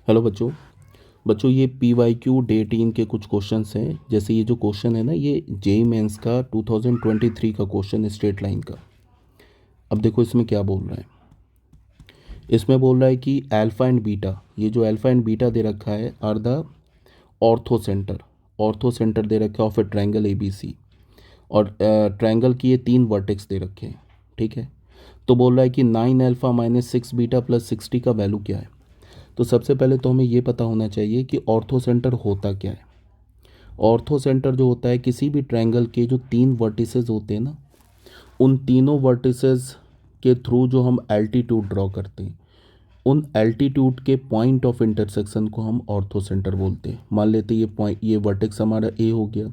Hello बच्चों। बच्चों ये PYQ डे 18 के कुछ क्वेश्चंस हैं। जैसे ये जो क्वेश्चन है ना, ये जेई मेंस का 2023 का क्वेश्चन है, स्ट्रेट लाइन का। अब देखो इसमें क्या बोल रहा है। इसमें बोल रहा है कि अल्फा एंड बीटा, ये जो अल्फा एंड बीटा दे रखा है आर द ऑर्थो सेंटर दे रखा है ऑफ ए ट्रायंगल ABC। और ट्रायंगल की ये 3 वर्टेक्स दे रखे हैं। ठीक है, तो बोल रहा है कि 9 अल्फा माइनस 6 बीटा प्लस 60 का वैल्यू क्या है। तो सबसे पहले तो हमें ये पता होना चाहिए कि ऑर्थो सेंटर होता क्या है। ऑर्थो सेंटर जो होता है किसी भी ट्रायंगल के जो 3 वर्टिसेस होते हैं ना, उन तीनों वर्टिसेस के थ्रू जो हम एल्टीट्यूड ड्रॉ करते हैं, उन एल्टीट्यूड के पॉइंट ऑफ इंटरसेक्शन को हम ऑर्थो सेंटर बोलते हैं। मान लेते हैं ये वर्टेक्स हमारा ए हो गया,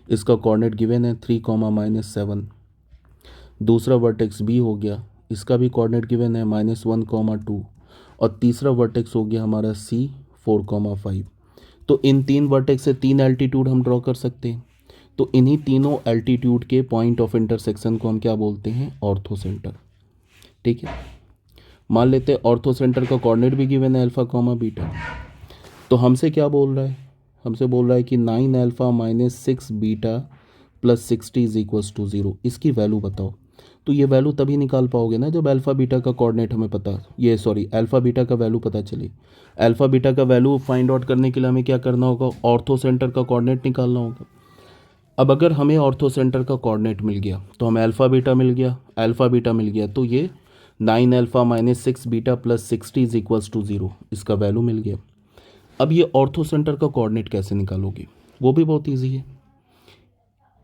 इसका कोऑर्डिनेट गिवन है 3, -7। दूसरा वर्टेक्स बी हो गया, इसका भी कोऑर्डिनेट गिवन है -1, 2। और तीसरा वर्टेक्स हो गया हमारा सी, 4, 5। तो इन 3 वर्टेक्स से 3 एल्टीट्यूड हम ड्रॉ कर सकते हैं। तो इन्हीं तीनों एल्टीट्यूड के पॉइंट ऑफ इंटरसेक्शन को हम क्या बोलते हैं, ऑर्थो सेंटर। ठीक है, मान लेते हैं ऑर्थो सेंटर का कोऑर्डिनेट भी गिवन है अल्फा, बीटा। तो हमसे क्या बोल रहा है, हमसे बोल रहा है कि 9 alpha minus 6 beta plus 60 is equals to 0। इसकी वैल्यू बताओ। तो ये वैल्यू तभी निकाल पाओगे ना जब अल्फ़ा बीटा का कोऑर्डिनेट हमें पता, ये सॉरी अल्फ़ा बीटा का वैल्यू पता चले। अल्फ़ा बीटा का वैल्यू फाइंड आउट करने के लिए हमें क्या करना होगा, ऑर्थो सेंटर का कोऑर्डिनेट निकालना होगा। अब अगर हमें ऑर्थो सेंटर का कोऑर्डिनेट मिल गया तो हमें अल्फ़ा बीटा मिल गया, तो ये 9 alpha minus 6 beta plus 60 is equals to 0, इसका वैल्यू मिल गया। अब ये ऑर्थो सेंटर का कोऑर्डिनेट कैसे निकालोगे, वो भी बहुत ईजी है।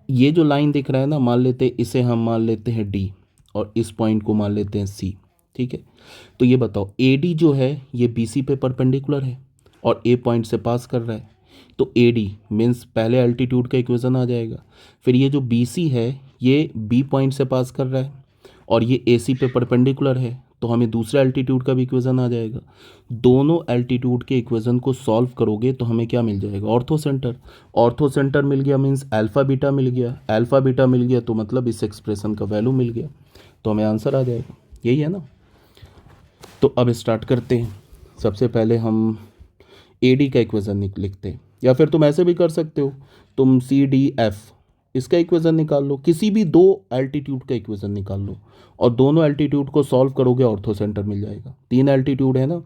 ये जो लाइन दिख रहा है ना, मान लेते हैं इसे हम मान लेते हैं डी और इस पॉइंट को मान लेते हैं सी। ठीक है, तो ये बताओ AD जो है ये BC पे परपेंडिकुलर है और A पॉइंट से पास कर रहा है। तो AD मीन्स पहले एल्टीट्यूड का इक्वेशन आ जाएगा। फिर ये जो BC है ये B पॉइंट से पास कर रहा है और ये AC पे परपेंडिकुलर है, तो हमें दूसरा एल्टीट्यूड का भी इक्वेशन आ जाएगा। दोनों एल्टीट्यूड के इक्वेशन को सॉल्व करोगे तो हमें क्या मिल जाएगा, ऑर्थो सेंटर। ऑर्थो सेंटर मिल गया मीन्स अल्फ़ा बीटा मिल गया, अल्फ़ा बीटा मिल गया तो मतलब इस एक्सप्रेशन का वैल्यू मिल गया, तो हमें आंसर आ जाएगा। यही है ना। तो अब स्टार्ट करते हैं। सबसे पहले हम AD का इक्वेशन लिखते हैं, या फिर तुम ऐसे भी कर सकते हो, तुम CDF इसका इक्वेशन निकाल लो, किसी भी 2 एल्टीट्यूड का इक्वेशन निकाल लो और दोनों एल्टीट्यूड को सॉल्व करोगे ऑर्थो सेंटर मिल जाएगा। 3 एल्टीट्यूड है ना,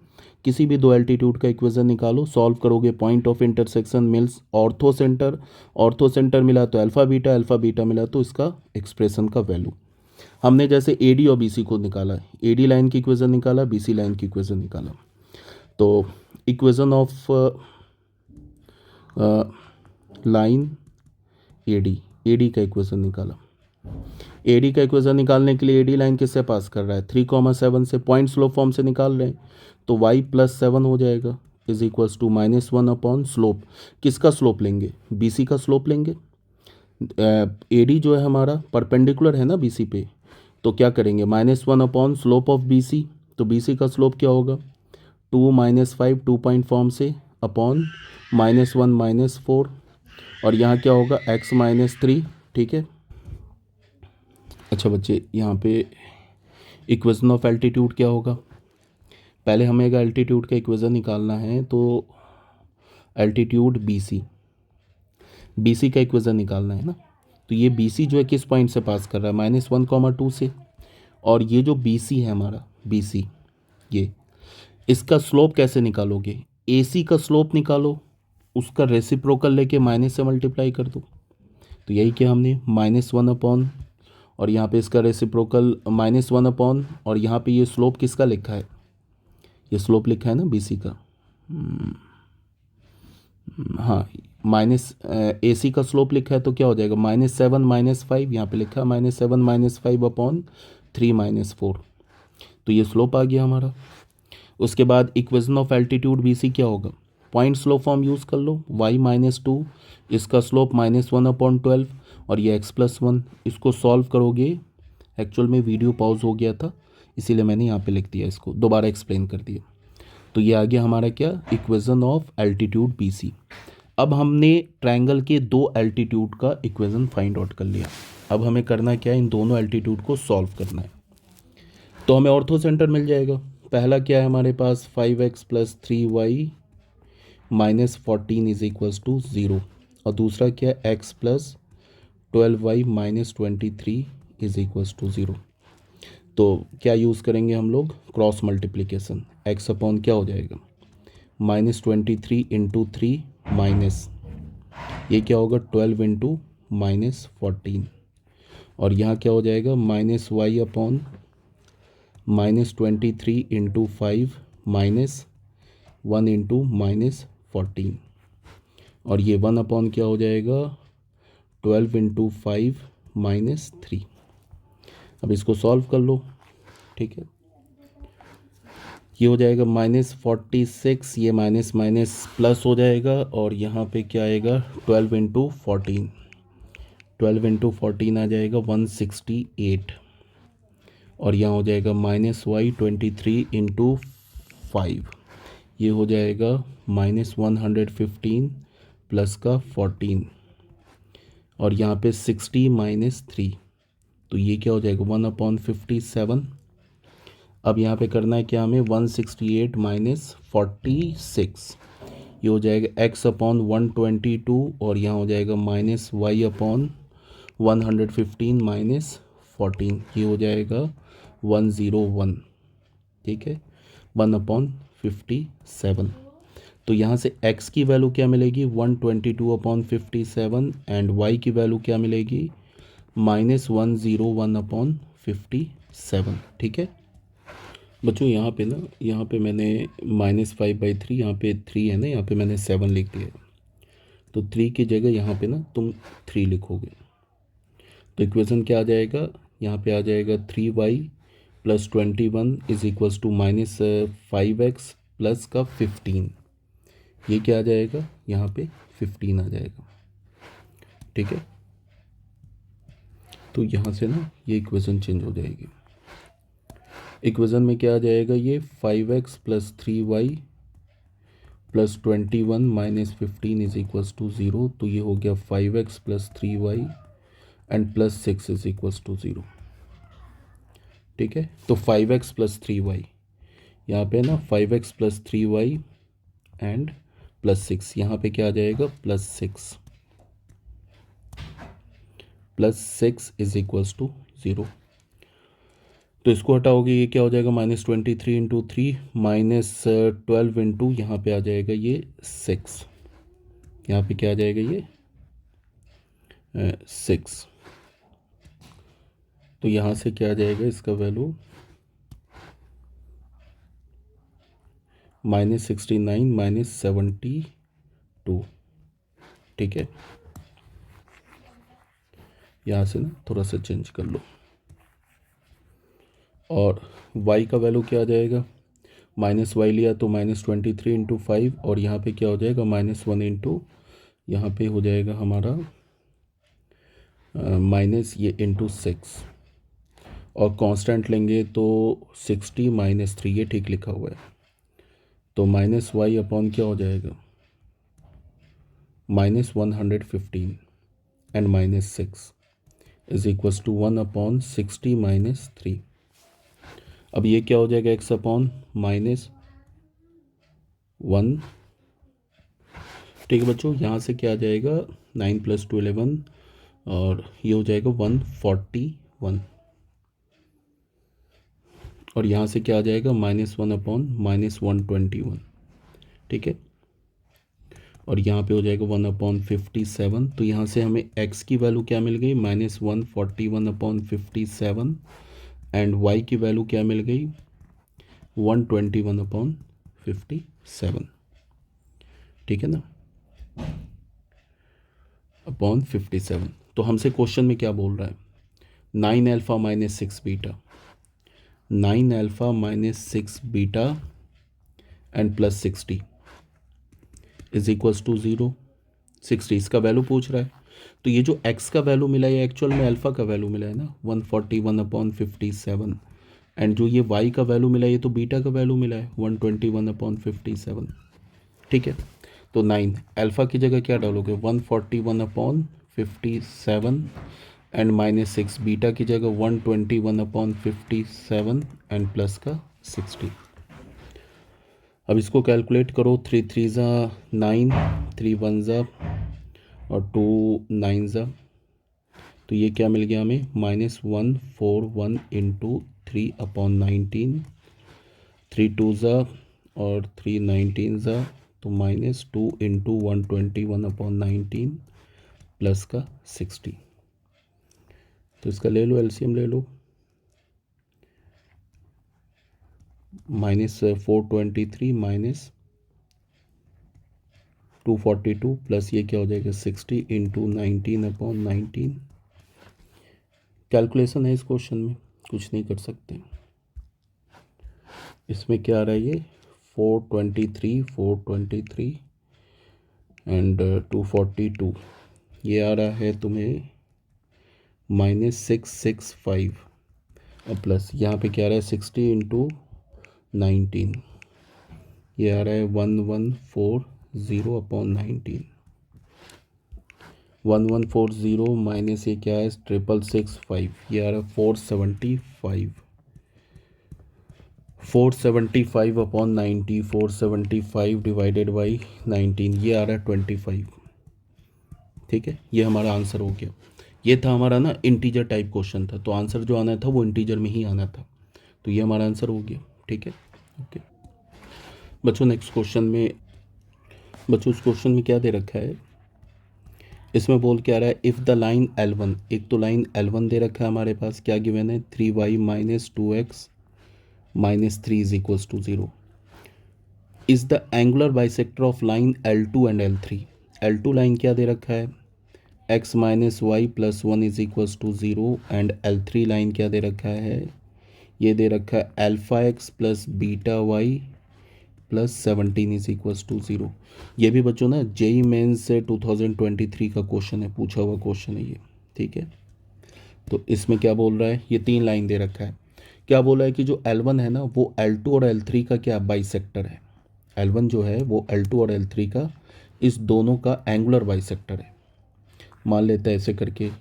किसी भी 2 एल्टीट्यूड का इक्वेशन निकालो, सॉल्व करोगे, point of intersection mills ortho centre. Ortho centre मिला तो अल्फ़ा बीटा मिला तो इसका एक्सप्रेशन का वैल्यू। हमने जैसे AD और BC को निकाला, AD लाइन की इक्वेशन निकाला, BC लाइन की इक्वेशन निकाला। तो इक्वेशन ऑफ लाइन AD का इक्वेशन निकाला। AD का इक्वेशन निकालने के लिए AD लाइन किससे पास कर रहा है, 3, 7 से। पॉइंट स्लोप फॉर्म से निकाल रहे हैं तो y + 7 हो जाएगा is equals to -1 upon slope. किसका स्लोप लेंगे, BC का स्लोप लेंगे। AD जो है हमारा परपेंडिकुलर है ना BC पे, तो क्या करेंगे, -1 अपॉन स्लोप ऑफ BC। तो BC का स्लोप क्या होगा, 2 - 5 2 पॉइंट फॉर्म से अपॉन -1 -4, और यहाँ क्या होगा x -3। ठीक है, अच्छा बच्चे यहाँ पे इक्वेशन ऑफ एल्टीट्यूड क्या होगा, पहले हमें अगर एल्टीट्यूड का इक्वेशन निकालना है तो एल्टीट्यूड BC का इक्वेशन निकालना है ना। तो ये BC जो है किस पॉइंट से पास कर रहा है, -1, 2 से। और ये जो BC है हमारा BC, ये इसका स्लोप कैसे निकालोगे, AC का स्लोप निकालो, उसका रेसिप्रोकल लेके माइनस से मल्टीप्लाई कर दो। तो यही किया हमने, -1 अपॉन, और यहाँ पे इसका रेसिप्रोकल -1 अपॉन, और यहाँ पे ये स्लोप किसका लिखा है, ये स्लोप लिखा है ना BC का। हाँ, माइनस AC का स्लोप लिखा है तो क्या हो जाएगा, -7 -5, यहाँ पे लिखा है -7 -5 अपॉन 3 -4। तो ये स्लोप आ गया हमारा। उसके बाद इक्वेशन ऑफ एल्टीट्यूड BC क्या होगा, पॉइंट स्लोप फॉर्म यूज़ कर लो, y -2, इसका स्लोप -1 अपॉन 12, और ये x + 1। इसको सॉल्व करोगे, एक्चुअल में वीडियो पॉज हो गया था इसीलिए मैंने यहाँ पे लिख दिया, इसको दोबारा एक्सप्लेन कर दिया। तो ये आ गया हमारा क्या, इक्वेशन ऑफ एल्टीट्यूड BC। अब हमने ट्रायंगल के 2 एल्टीट्यूड का इक्वेशन फाइंड आउट कर लिया। अब हमें करना क्या है, इन दोनों एल्टीट्यूड को सॉल्व करना है। तो हमें ऑर्थो सेंटर मिल जाएगा। पहला क्या है हमारे पास, 5x + 3y -14 is equals to 0, और दूसरा क्या है, x plus 12y minus 23 is equals to 0। तो क्या यूज़ करेंगे हम लोग, क्रॉस मल्टीप्लिकेशन। x अपॉन क्या हो जाएगा, -23 इंटू 3 माइनस, ये क्या होगा 12 इंटू -14, और यहाँ क्या हो जाएगा -y upon -23 into 5 minus 1 into -14, और ये 1 अपॉन क्या हो जाएगा 12 इंटू 5 -3। अब इसको सॉल्व कर लो, ठीक है। ये हो जाएगा -46, ये माइनस माइनस प्लस हो जाएगा, और यहाँ पे क्या आएगा 12 इंटू 14, 12 इंटू 14 आ जाएगा 168, और यहाँ हो जाएगा -y 23 इंटू 5, ये हो जाएगा -115 प्लस का 14, और यहाँ पे 60 -3, तो ये क्या हो जाएगा 1/57। अब यहाँ पे करना है क्या हमें, 168 -46, ये हो जाएगा x अपॉन 122, और यहाँ हो जाएगा -y अपॉन 115 -14, ये हो जाएगा 101, ठीक है, 1/57। तो यहाँ से x की वैल्यू क्या मिलेगी 122/57, एंड y की वैल्यू क्या मिलेगी -101/57, ठीक है बच्चों। यहाँ पे ना, यहाँ पे मैंने -5/3, यहाँ पे 3 है ना, यहाँ पे मैंने 7 लिख दिया है, तो 3 की जगह यहाँ पे ना तुम 3 लिखोगे, तो इक्वेशन क्या आ जाएगा, यहाँ पे आ जाएगा 3y plus 21 is equals to -5x plus का 15, ये क्या आ जाएगा, यहाँ पे 15 आ जाएगा, ठीक है। तो यहाँ से ना ये इक्वेशन चेंज हो जाएगी। इक्वेशन में क्या आ जाएगा, ये 5x plus 3y plus 21 minus 15 is equals to 0, तो ये हो गया 5x plus 3y and plus 6 is equals to 0, ठीक है। तो 5x प्लस 3y, यहाँ पे ना 5x plus 3y and plus 6, यहाँ पे क्या आ जाएगा +6 इज इक्वल्स टू 0। तो इसको हटाओगे, ये क्या हो जाएगा -23 इंटू 3 -12 इंटू, यहाँ पे आ जाएगा ये 6, यहाँ पे क्या आ जाएगा ये 6, तो यहाँ से क्या आ जाएगा इसका वैल्यू -69 -72, ठीक है। यहाँ से ना थोड़ा सा चेंज कर लो, और y का वैल्यू क्या आ जाएगा, -y लिया तो -23 इंटू 5, और यहाँ पे क्या हो जाएगा -1 इंटू, यहाँ पे हो जाएगा हमारा माइनस ये इंटू 6, और कांस्टेंट लेंगे तो 60 -3, ये ठीक लिखा हुआ है, तो -y अपॉन क्या हो जाएगा -115 एंड -6 इज इक्वल्स टू 1/60 -3। अब ये क्या हो जाएगा x अपॉन -1, ठीक है बच्चों। यहाँ से क्या आ जाएगा 9 + 2 11, और ये हो जाएगा 141, और यहाँ से क्या आ जाएगा -1 अपॉन -121, ठीक है, और यहाँ पे हो जाएगा 1/57। तो यहाँ से हमें x की वैल्यू क्या मिल गई -141/57, एंड y की वैल्यू क्या मिल गई 121/57, ठीक है ना, अपॉन 57। तो हमसे क्वेश्चन में क्या बोल रहा है, 9α - 6β, 9α - 6β and plus 60 is equals to 0, 60 इसका वैल्यू पूछ रहा है। तो ये जो x का वैल्यू मिला है एक्चुअल में अल्फ़ा का वैल्यू मिला है ना 141/57, एंड जो ये y का वैल्यू मिला है ये तो बीटा का वैल्यू मिला है 121/57, ठीक है। तो 9 अल्फ़ा की जगह क्या डालोगे 141/57 एंड -6, बीटा की जगह 121/57 एंड प्लस का 60। अब इसको कैलकुलेट करो, 3 3 ज़ा 9, 3 1 ज़ा और 2 9 ज़ा, तो ये क्या मिल गया हमें, -141 इंटू 3/19, 3 2 ज़ा और 3 19 ज़ा, तो -2 इंटू 121/19 प्लस का 60। तो इसका ले लो एलसीएम ले लो, -423 -242 प्लस ये क्या हो जाएगा 60 इंटू 19/19। कैलकुलेशन है इस क्वेश्चन में, कुछ नहीं कर सकते। इसमें क्या आ रहा है ये 423 एंड 242, ये आ रहा है तुम्हें -665 और प्लस यहाँ पे क्या आ रहा है 60 इंटू 19, ये आ रहा है 1140/19, 1140 माइनस ये क्या है 665, ये आ रहा है 475/90, 475 डिवाइडेड बाई 19, ये आ रहा है 25। ठीक है, ये हमारा आंसर हो गया। ये था हमारा ना इंटीजर टाइप क्वेश्चन था, तो आंसर जो आना था वो इंटीजर में ही आना था, तो ये हमारा आंसर हो गया। ठीक है, ओके बच्चों। नेक्स्ट क्वेश्चन में, बच्चों इस क्वेश्चन में क्या दे रखा है, इसमें बोल क्या रहा है, इफ़ द लाइन L1, एक तो लाइन L1 दे रखा है हमारे पास, क्या गिवन है 3y minus 2x minus 3 is equals to 0, is the angular bisector of line L2 and L3। L2 line क्या दे रखा है x minus y plus 1 is equals to 0 and L3 line क्या दे रखा है, ये दे रखा है alpha x plus beta y plus 17 is equals to 0। ये भी बच्चों ना जेई मेंस से 2023 का क्वेश्चन है, पूछा हुआ क्वेश्चन है ये। ठीक है, तो इसमें क्या बोल रहा है, ये 3 लाइन दे रखा है, क्या बोल रहा है कि जो L1 है ना वो L2 और L3 का क्या बाइसेक्टर है, L1 जो है वो L2 और L3 का, इस दोनों का एंगुलर बाइसेक्टर है। मान लेते हैं ऐसे करके,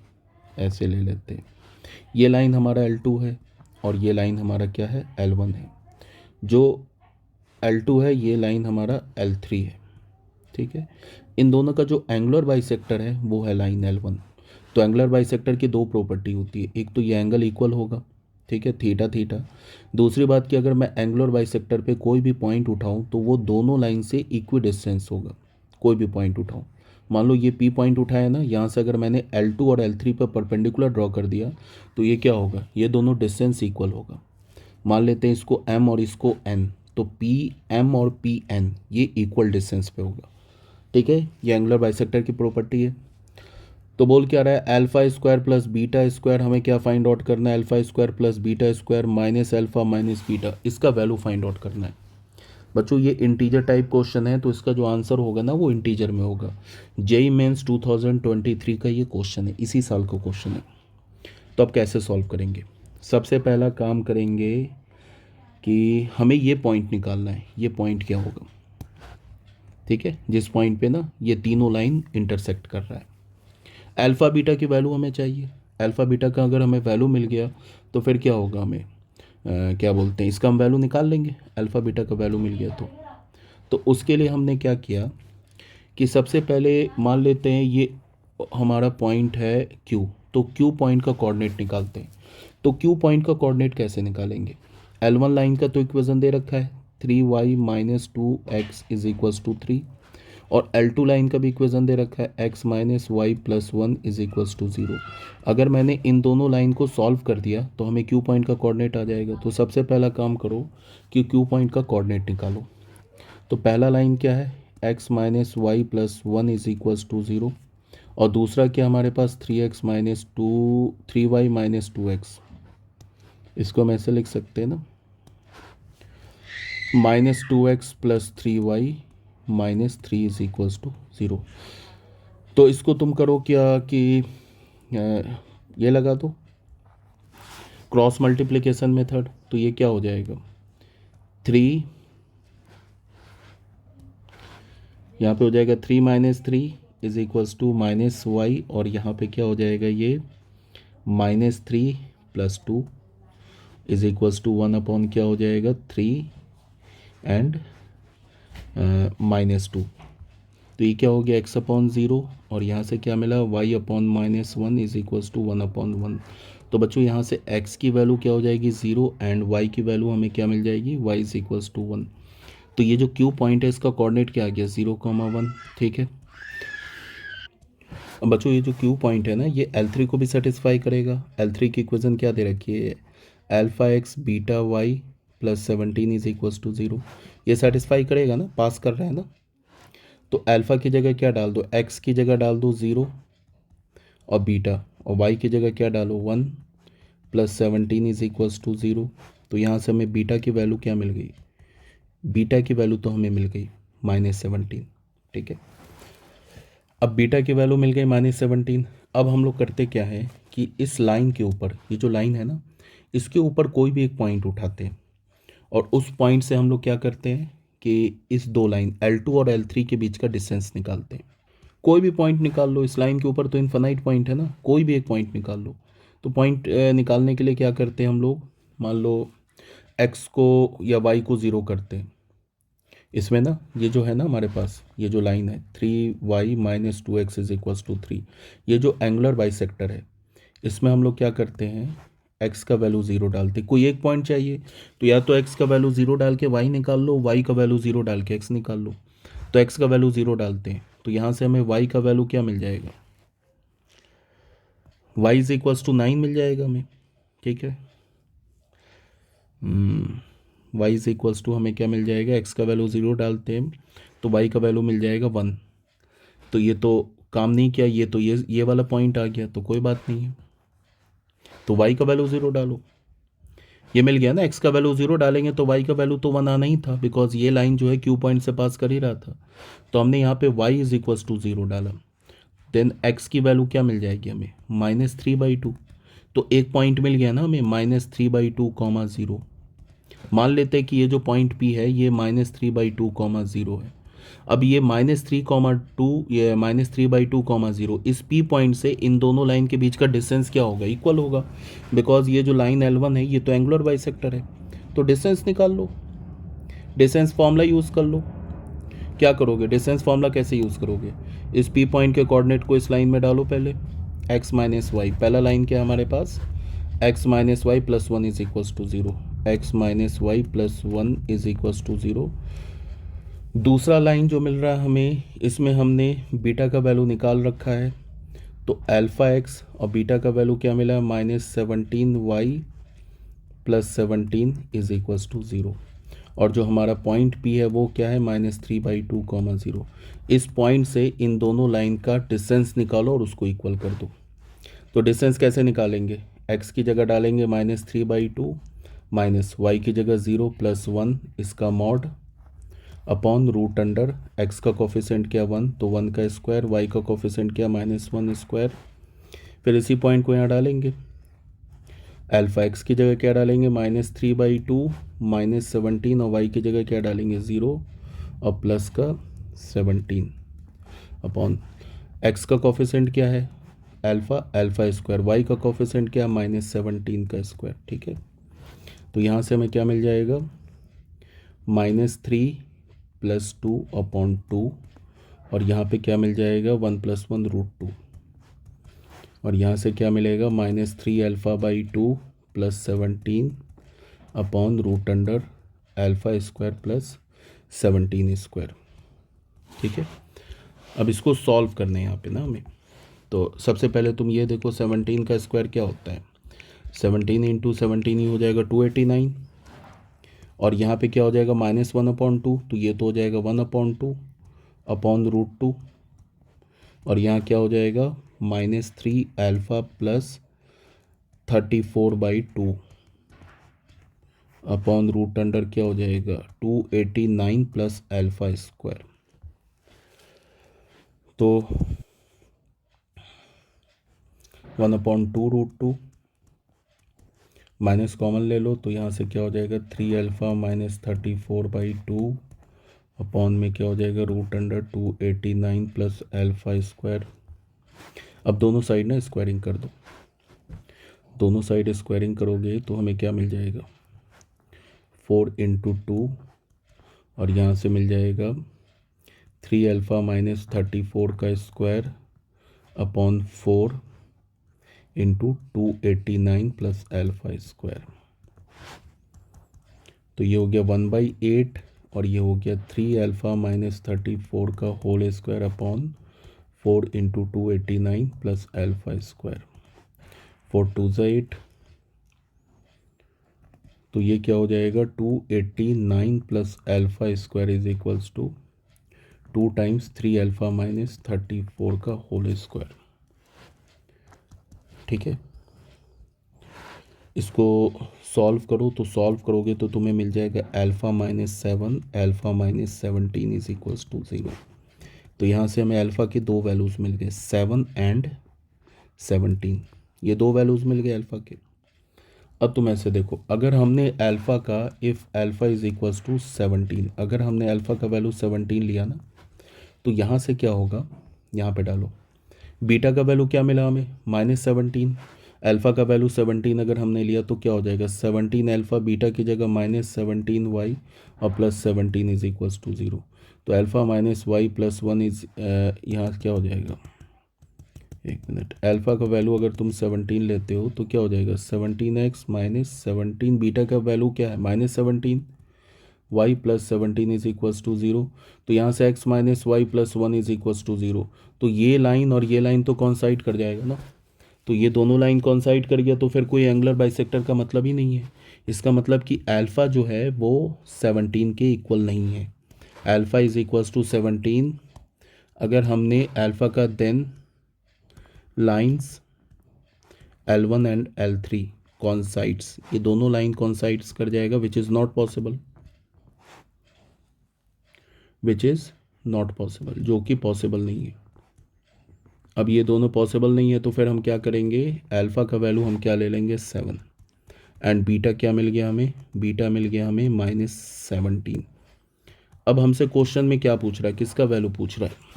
ऐसे ले लेते हैं, ये लाइन हमारा L2 है और ये लाइन हमारा क्या है L1 है, जो L2 है ये लाइन हमारा L3 है। ठीक है, इन दोनों का जो एंगुलर बाइसेक्टर है वो है लाइन L1। तो एंगुलर बाइसेक्टर की दो प्रॉपर्टी होती है, एक तो ये एंगल इक्वल होगा, ठीक है, थीटा थीटा। दूसरी बात कि अगर मैं एंगुलर बाइसेक्टर पे कोई भी पॉइंट उठाऊं तो वो दोनों लाइन से इक्वी डिस्टेंस होगा, कोई भी पॉइंट उठाऊं। मान लो ये P पॉइंट उठाया ना, यहाँ से अगर मैंने L2 और L3 पर परपेंडिकुलर ड्रॉ कर दिया तो ये क्या होगा, ये दोनों डिस्टेंस इक्वल होगा। मान लेते हैं इसको M और इसको N, तो पी एम और पी एन ये इक्वल डिस्टेंस पे होगा। ठीक है, ये एंगुलर बाइसेक्टर की प्रॉपर्टी है। तो बोल क्या रहा है, alpha square plus beta square, हमें क्या फाइंड आउट करना है, alpha square plus beta square minus alpha minus beta, इसका वैल्यू फाइंड आउट करना है। बच्चों ये इंटीजर टाइप क्वेश्चन है, तो इसका जो आंसर होगा ना वो इंटीजर में होगा। जेई मेंस 2023 का ये क्वेश्चन है, इसी साल का क्वेश्चन है। तो अब कैसे सॉल्व करेंगे, सबसे पहला काम करेंगे कि हमें ये पॉइंट निकालना है, ये पॉइंट क्या होगा। ठीक है, जिस पॉइंट पे ना ये तीनों लाइन इंटरसेक्ट कर रहा है, अल्फ़ा बीटा की वैल्यू हमें चाहिए। अल्फ़ा बीटा का अगर हमें वैल्यू मिल गया तो फिर क्या होगा, हमें क्या बोलते हैं, इसका हम वैल्यू निकाल लेंगे, अल्फ़ा बीटा का वैल्यू मिल गया तो उसके लिए हमने क्या किया कि सबसे पहले मान लेते हैं ये हमारा पॉइंट है Q, तो Q पॉइंट का कोऑर्डिनेट निकालते हैं। तो Q पॉइंट का कोऑर्डिनेट कैसे निकालेंगे, L1 लाइन का तो इक्वेशन दे रखा है 3y minus 2x is equals to 3, और L2 लाइन का भी इक्वेशन दे रखा है x minus y plus 1 is equals to 0। अगर मैंने इन दोनों लाइन को सॉल्व कर दिया तो हमें Q पॉइंट का कोऑर्डिनेट आ जाएगा। तो सबसे पहला काम करो कि Q पॉइंट का कोऑर्डिनेट निकालो। तो पहला लाइन क्या है, x minus y plus 1 is equals to 0, और दूसरा क्या हमारे पास 3x minus 3y minus 2x, इसको हम ऐसे लिख सकते हैं ना, -2x plus 3y minus 3 is equals to 0। तो इसको तुम करो क्या कि ये लगा दो क्रॉस मल्टीप्लिकेशन मेथड, तो ये क्या हो जाएगा 3, यहाँ पे हो जाएगा 3 minus 3 is equals to minus y, और यहाँ पे क्या हो जाएगा ये -3 plus 2 is equals to 1 upon क्या हो जाएगा 3 एंड -2। तो ये क्या हो गया x अपॉन ज़ीरो, और यहाँ से क्या मिला y upon -1 is equals to 1/1। तो बच्चों यहाँ से x की वैल्यू क्या हो जाएगी 0 एंड y की वैल्यू हमें क्या मिल जाएगी y इज इक्वल्स टू 1। तो ये जो क्यू पॉइंट है इसका कोऑर्डिनेट क्या आ गया 0,1। ठीक है, अब बच्चों ये जो क्यू पॉइंट है ना ये L3 को भी सेटिस्फाई करेगा। L3 की इक्वेशन क्या दे रखी है, alpha x beta y plus 17 is equals to 0। ये सेटिस्फाई करेगा ना, पास कर रहे हैं ना। तो अल्फ़ा की जगह क्या डाल दो, एक्स की जगह डाल दो 0 और बीटा, और वाई की जगह क्या डालो 1 प्लस 17 इज इक्वल्स टू 0। तो यहाँ से हमें बीटा की वैल्यू क्या मिल गई, बीटा की वैल्यू तो हमें मिल गई -17। ठीक है, अब बीटा की वैल्यू मिल गई -17। अब हम लोग करते क्या है कि इस लाइन के ऊपर, ये जो लाइन है ना इसके ऊपर कोई भी एक पॉइंट उठाते हैं, और उस पॉइंट से हम लोग क्या करते हैं कि इस दो लाइन L2 और L3 के बीच का डिस्टेंस निकालते हैं। कोई भी पॉइंट निकाल लो, इस लाइन के ऊपर तो इन्फिनाइट पॉइंट है ना, कोई भी एक पॉइंट निकाल लो। तो पॉइंट निकालने के लिए क्या करते हैं हम लोग, मान लो x को या y को 0 करते हैं। इसमें ना ये जो है ना हमारे पास ये जो लाइन है 3y - 2x is equals to 3, ये जो एंगुलर बाइसेक्टर है इसमें हम लोग क्या करते हैं x का वैल्यू 0 डालते हैं। कोई एक पॉइंट चाहिए तो या तो x का वैल्यू 0 डाल के y निकाल लो, y का वैल्यू 0 डाल के x निकाल लो। तो x का वैल्यू 0 डालते हैं तो यहाँ से हमें y का वैल्यू क्या मिल जाएगा, y इज इक्वल्स टू 9 मिल जाएगा हमें। ठीक है, y इज इक्वल्स टू हमें क्या मिल जाएगा, x का वैल्यू 0 डालते हैं तो y का वैल्यू मिल जाएगा 1। तो ये तो काम नहीं किया, ये तो ये वाला पॉइंट आ गया, तो कोई बात नहीं है। तो y का वैल्यू 0 डालो, ये मिल गया ना। x का वैल्यू 0 डालेंगे तो y का वैल्यू तो 1 आना ही था, बिकॉज ये लाइन जो है क्यू पॉइंट से पास कर ही रहा था। तो हमने यहाँ पे y इज इक्वल्स टू 0 डाला, देन x की वैल्यू क्या मिल जाएगी हमें -3/2। तो एक पॉइंट मिल गया ना हमें -3/2, 0। मान लेते हैं कि ये जो पॉइंट P है ये -3/2, 0 है। अब ये -3,2, ये -3/2, 0, इस P पॉइंट से इन दोनों लाइन के बीच का डिस्टेंस क्या होगा, इक्वल होगा, बिकॉज ये जो लाइन L1 है ये तो एंगुलर बाइसेक्टर है। तो डिस्टेंस निकाल लो, डिस्टेंस फॉर्मूला यूज़ कर लो। क्या करोगे, डिस्टेंस फॉर्मूला कैसे यूज़ करोगे, इस P पॉइंट के कोऑर्डिनेट को इस लाइन में डालो पहले, x - y, पहला लाइन क्या है हमारे पास x - y plus 1 is equals to 0, x - y plus 1 is equals to 0। दूसरा लाइन जो मिल रहा है हमें इसमें हमने बीटा का वैल्यू निकाल रखा है, तो अल्फ़ा एक्स और बीटा का वैल्यू क्या मिला -17y plus 17 is equals to 0। और जो हमारा पॉइंट P है वो क्या है -3/2, 0। इस पॉइंट से इन दोनों लाइन का डिस्टेंस निकालो और उसको इक्वल कर दो। तो डिस्टेंस कैसे निकालेंगे, x की जगह डालेंगे -3/2 माइनस वाई की जगह 0 प्लस 1 इसका mod upon root under x का कोफिशेंट क्या 1 तो 1 का स्क्वायर, y का कोफिशेंट क्या -1 स्क्वायर। फिर इसी पॉइंट को यहाँ डालेंगे, अल्फ़ा x की जगह क्या डालेंगे -3/2 -17 और y की जगह क्या डालेंगे 0 और प्लस का 17 अपॉन x का कोफिशेंट क्या है अल्फ़ा स्क्वायर, y का कोफिशेंट क्या -17 का स्क्वायर। ठीक है, तो यहाँ से हमें क्या मिल जाएगा -3 + 2 अपॉन 2, और यहाँ पे क्या मिल जाएगा 1 + 1 √2, और यहाँ से क्या मिलेगा -3α/2 plus 17 upon root under alpha square plus 17 square. ठीक है, अब इसको सॉल्व करना है यहाँ पे ना हमें। तो सबसे पहले तुम ये देखो 17 का स्क्वायर क्या होता है, 17 × 17 ही हो जाएगा 289, और यहाँ पे क्या हो जाएगा -1/2, तो ये तो हो जाएगा 1/2 अपॉन √2, और यहाँ क्या हो जाएगा -3α प्लस 34/2 अपॉन रूट अंडर क्या हो जाएगा 289 प्लस अल्फ़ा स्क्वायर। तो 1/2 √2 माइनस कॉमन ले लो, तो यहाँ से क्या हो जाएगा 3α माइनस 34/2 अपॉन में क्या हो जाएगा root under 289 plus alpha square. अब दोनों साइड ना स्क्वायरिंग कर दो, दोनों साइड स्क्वायरिंग करोगे तो हमें क्या मिल जाएगा 4 × 2 और यहाँ से मिल जाएगा 3 अल्फ़ा माइनस 34 का square upon 4 into 289 plus alpha square. तो ये हो गया 1/8 और ये हो गया 3 अल्फ़ा माइनस 34 का whole square upon 4 into 289 plus alpha square. 4 2 8। तो ये क्या हो जाएगा 289 plus alpha square is equals to 2 times 3 alpha minus 34 का होल स्क्वायर। ठीक है, इसको सॉल्व करो, तो सॉल्व करोगे तो तुम्हें मिल जाएगा alpha minus 7 alpha minus 17 is equals to 0। तो यहाँ से हमें अल्फ़ा के दो वैल्यूज़ मिल गए 7 एंड 17, ये दो वैल्यूज़ मिल गए अल्फ़ा के। अब तुम ऐसे देखो, अगर हमने अल्फ़ा का if alpha is equals to 17, अगर हमने अल्फ़ा का वैल्यू 17 लिया ना, तो यहाँ से क्या होगा, यहाँ पे डालो बीटा का वैल्यू क्या मिला हमें -17, अल्फ़ा का वैल्यू 17 अगर हमने लिया तो क्या हो जाएगा 17 अल्फ़ा बीटा की जगह -17 वाई और प्लस 17 इज इक्वल्स टू 0। तो alpha minus y plus 1 is यहाँ क्या हो जाएगा, एक मिनट, अल्फ़ा का वैल्यू अगर तुम 17 लेते हो तो क्या हो जाएगा 17x माइनस 17, बीटा का वैल्यू क्या है -17 y plus 17 is equals to 0। तो यहाँ से x minus y plus 1 is equals to 0। तो ये लाइन और ये लाइन तो कॉन्साइड कर जाएगा ना, तो ये दोनों लाइन कॉन्साइड कर गया तो फिर कोई एंगुलर बाइसेक्टर का मतलब ही नहीं है। इसका मतलब कि अल्फ़ा जो है वो 17 के इक्वल नहीं है। अल्फ़ा इज इक्वल्स टू 17 अगर हमने अल्फ़ा का then lines L1 and L3 कॉन्साइड्स, ये दोनों लाइन कॉन्साइड्स कर जाएगा which is not possible, which is not possible, जो कि पॉसिबल नहीं है। अब ये दोनों पॉसिबल नहीं है तो फिर हम क्या करेंगे, अल्फ़ा का वैल्यू हम क्या ले लेंगे 7 एंड बीटा क्या मिल गया हमें, बीटा मिल गया हमें -17। अब हमसे क्वेश्चन में क्या पूछ रहा है, किसका वैल्यू पूछ रहा है,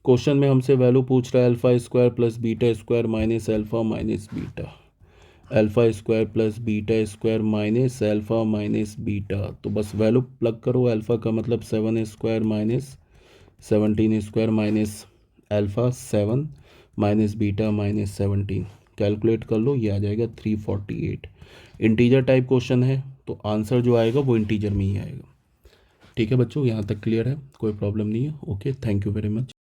क्वेश्चन में हमसे वैल्यू पूछ रहा है alpha square plus beta square minus alpha minus beta, alpha square plus beta square minus alpha minus beta. तो बस वैल्यू प्लग करो, अल्फ़ा का मतलब 7 square minus 17 square minus alpha 7 minus beta minus 17, calculate कर लो, ये आ जाएगा 348। इंटीजर टाइप क्वेश्चन है तो आंसर जो आएगा वो इंटीजर में ही आएगा। ठीक है बच्चों, यहाँ तक क्लियर है, कोई प्रॉब्लम नहीं है। Okay, thank you very much.